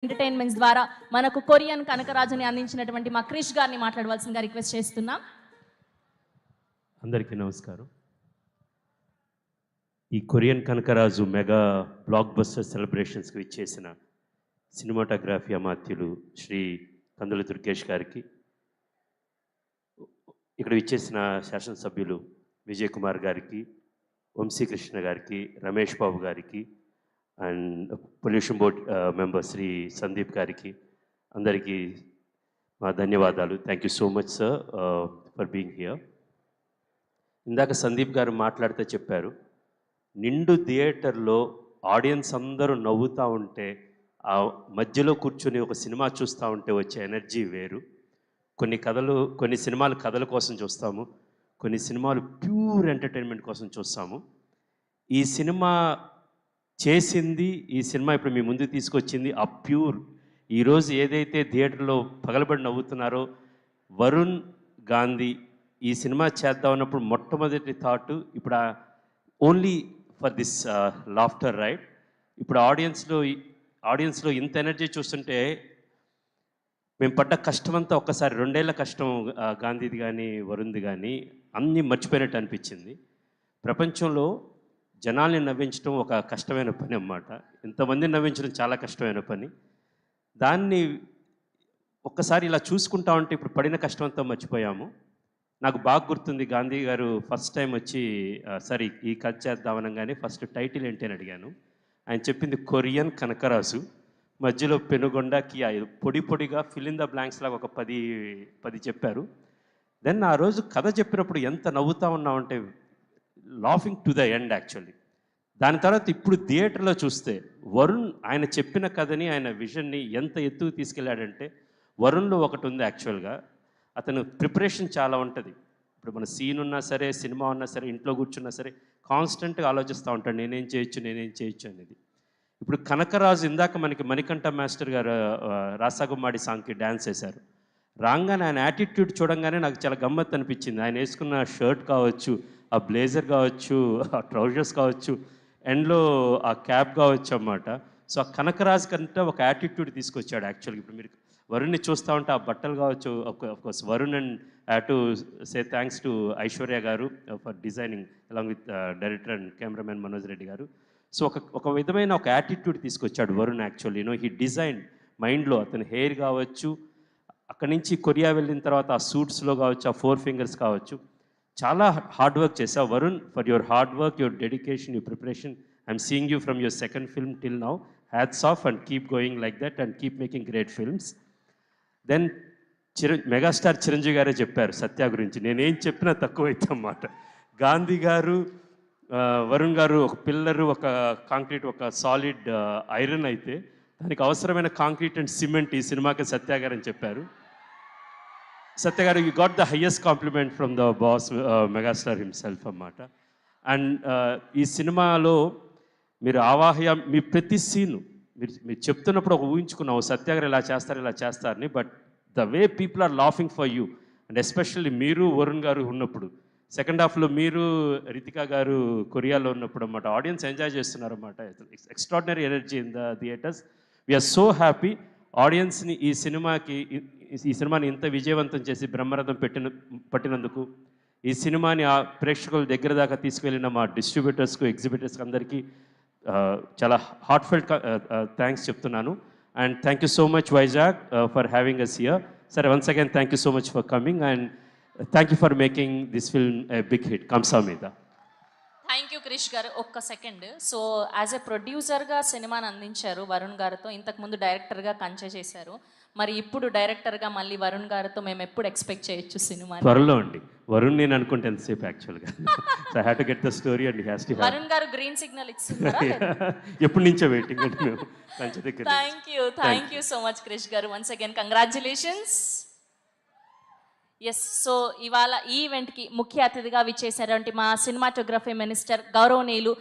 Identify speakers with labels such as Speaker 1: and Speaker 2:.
Speaker 1: Entertainments ద్వారా మనకు Korean కనకరాజుని అందించినటువంటి మా క్రిష్ గారిని మాట్లాడవలసిందిగా రిక్వెస్ట్ చేస్తున్నాం.
Speaker 2: అందరికీ నమస్కారం. ఈ Korean Kanakaraju mega blockbuster సెలబ్రేషన్స్కి ఇచ్చేసిన సినిమాటోగ్రఫీ అమాత్యులు శ్రీ కందుల దుర్గేష్ గారికి, ఇక్కడ ఇచ్చేసిన శాసనసభ్యులు విజయ్ కుమార్ గారికి, వంశీకృష్ణ గారికి, రమేష్ బాబు గారికి and pollution board member Shri Sandeep గారికి అందరికీ మా ధన్యవాదాలు. Thank you so much sir for being here. ఇందాక సందీప్ గారు మాట్లాడితే చెప్పారు, నిండు థియేటర్లో ఆడియన్స్ అందరూ నవ్వుతూ ఉంటే ఆ మధ్యలో కూర్చొని ఒక సినిమా చూస్తూ ఉంటే వచ్చే ఎనర్జీ వేరు. కొన్ని సినిమాలు కథల కోసం చూస్తాము, కొన్ని సినిమాలు ప్యూర్ ఎంటర్టైన్మెంట్ కోసం చూస్తాము. ఈ సినిమా చేసింది, ఈ సినిమా ఇప్పుడు మీ ముందు తీసుకొచ్చింది ఆ ప్యూర్. ఈరోజు ఏదైతే థియేటర్లో పగలబడి నవ్వుతున్నారో, వరుణ్ గాంధీ ఈ సినిమా చేద్దాం అన్నప్పుడు మొట్టమొదటి థాట్ ఇప్పుడు only for this laughter right. ఇప్పుడు ఆడియన్స్లో ఇంత ఎనర్జీ చూస్తుంటే మేము పడ్డ కష్టమంతా ఒక్కసారి 2 ఏళ్ల కష్టం గాంధీది కానీ వరుణ్ది కానీ అన్నీ మర్చిపోయినట్టు అనిపించింది. ప్రపంచంలో జనాల్ని నవ్వించడం ఒక కష్టమైన పని అన్నమాట. ఇంతమందిని నవ్వించడం చాలా కష్టమైన పని. దాన్ని ఒక్కసారి ఇలా చూసుకుంటా ఉంటే ఇప్పుడు పడిన కష్టమంతా మర్చిపోయాము. నాకు బాగా గుర్తుంది, గాంధీ గారు ఫస్ట్ టైం వచ్చి సరే ఈ కథ చేద్దామనగానే ఫస్ట్ టైటిల్ ఏంటి అని అడిగాను. ఆయన చెప్పింది కొరియన్ కనకరాజు, మధ్యలో పెనుగొండ కియా, పొడి పొడిగా ఫిల్ ఇన్ ద బ్లాంక్స్ లాగా ఒక 10 చెప్పారు. దెన్ ఆ రోజు కథ చెప్పినప్పుడు ఎంత నవ్వుతూ ఉన్నామంటే laughing to the end actually. దాని తర్వాత ఇప్పుడు థియేటర్లో చూస్తే వరుణ్ ఆయన చెప్పిన కథని, ఆయన విజన్ని ఎంత ఎత్తుకు తీసుకెళ్ళాడంటే, వరుణ్లో ఒకటి ఉంది యాక్చువల్గా, అతను ప్రిపరేషన్ చాలా ఉంటుంది. ఇప్పుడు మన సీన్ ఉన్నా సరే, సినిమా ఉన్నా సరే, ఇంట్లో కూర్చున్నా సరే కాన్స్టెంట్గా ఆలోచిస్తూ ఉంటాడు, నేనేం చేయొచ్చు అనేది. ఇప్పుడు కనకరాజు ఇందాక మనకి మణికంఠ మాస్టర్ గారు రాసాగుమ్మాడి సాంగ్కి డ్యాన్స్ వేశారు. రాగానే ఆయన యాటిట్యూడ్ చూడంగానే నాకు చాలా గమ్మత్తు అనిపించింది. ఆయన వేసుకున్న షర్ట్ కావచ్చు, ఆ బ్లేజర్ కావచ్చు, ఆ ట్రౌజర్స్ కావచ్చు, ఎండ్లో ఆ క్యాప్ కావచ్చు అన్నమాట. సో ఆ కనకరాజు కంటే ఒక యాటిట్యూడ్ తీసుకొచ్చాడు యాక్చువల్గా. ఇప్పుడు మీరు వరుణ్ని చూస్తూ ఉంటే ఆ బట్టలు కావచ్చు, of course Varun and to say thanks to Aishwarya garu for designing along with director and cameraman Manoj Reddy garu. So ఒక విధమైన ఒక యాటిట్యూడ్ తీసుకొచ్చాడు వరుణ్ యాక్చువల్లీ. హీ డిజైన్ మైండ్లో అతని హెయిర్ కావచ్చు, అక్కడి నుంచి కొరియా వెళ్ళిన తర్వాత ఆ సూట్స్లో కావచ్చు, ఆ 4 ఫింగర్స్ కావచ్చు, చాలా హార్డ్ వర్క్ చేసావు Varun. For your hard work, your dedication, your preparation, I'm seeing you from your second film till now. Hats off and keep going like that and keep making great films. Then megastar Chiranjeevi గారే చెప్పారు సత్య గురించి, నేనేం చెప్పినా తక్కువైతే అన్నమాట. గాంధీ గారు, వరుణ్ గారు ఒక పిల్లరు, ఒక కాంక్రీట్, ఒక సాలిడ్ ఐరన్ అయితే దానికి అవసరమైన కాంక్రీట్ అండ్ సిమెంట్ ఈ సినిమాకి సత్య గారు అని చెప్పారు. సత్య గారు, you got the highest compliment from the boss megastar himself అన్నమాట. అండ్ ఈ సినిమాలో మీరు మీ ప్రతి సీను మీరు చెప్తున్నప్పుడు ఒక ఊహించుకున్నావు సత్య గారు ఇలా చేస్తారని. But the way people are laughing for you and especially మీరు వరుణ్ గారు ఉన్నప్పుడు, సెకండ్ హాఫ్లో మీరు రితికా గారు కొరియాలో ఉన్నప్పుడు అన్నమాట, ఆడియన్స్ ఎంజాయ్ చేస్తున్నారు అన్నమాట. Extraordinary energy in the theatres. We are so happy ఆడియన్స్ని ఈ సినిమాని ఇంత విజయవంతం చేసి బ్రహ్మరథం పట్టినందుకు, ఈ సినిమాని ఆ ప్రేక్షకుల దగ్గర దాకా తీసుకెళ్ళిన మా డిస్ట్రిబ్యూటర్స్కు, ఎగ్జిబిటర్స్కి అందరికీ చాలా హార్ట్ఫెల్ట్ థ్యాంక్స్ చెప్తున్నాను. And thank you so much Vizag for having us here. సరే, once again thank you so much for coming and thank you for making this film a big hit. కంసామీద.
Speaker 1: Thank you Krish garu. ఒక్క second. So as a ప్రొడ్యూసర్గా సినిమాని అందించారు వరుణ్ గారితో, ఇంతకుముందు డైరెక్టర్గా కంచె చేశారు. మరి ఇప్పుడు డైరెక్టర్గా మళ్ళీ వరుణ్ గారితో మేము ఎప్పుడు ఎక్స్పెక్ట్ చేయొచ్చు సినిమా?
Speaker 2: త్వరలో అండి. వరుణ్ నేను అనుకుంటే ఎంతసేపు యాక్చువల్గా. So I have to get the story and has to
Speaker 1: Varun garu green signal ఇస్తున్నారా?
Speaker 2: ఎప్పటి నుంచో వెయిటింగ్ అండి మేము.
Speaker 1: Thank you so much Krish garu. Once again congratulations. Yes, so ఇవాళ ఈ ఈవెంట్కి ముఖ్య అతిథిగా విచ్చేసినటువంటి మా సినిమాటోగ్రఫీ మినిస్టర్ గౌరవనీయులు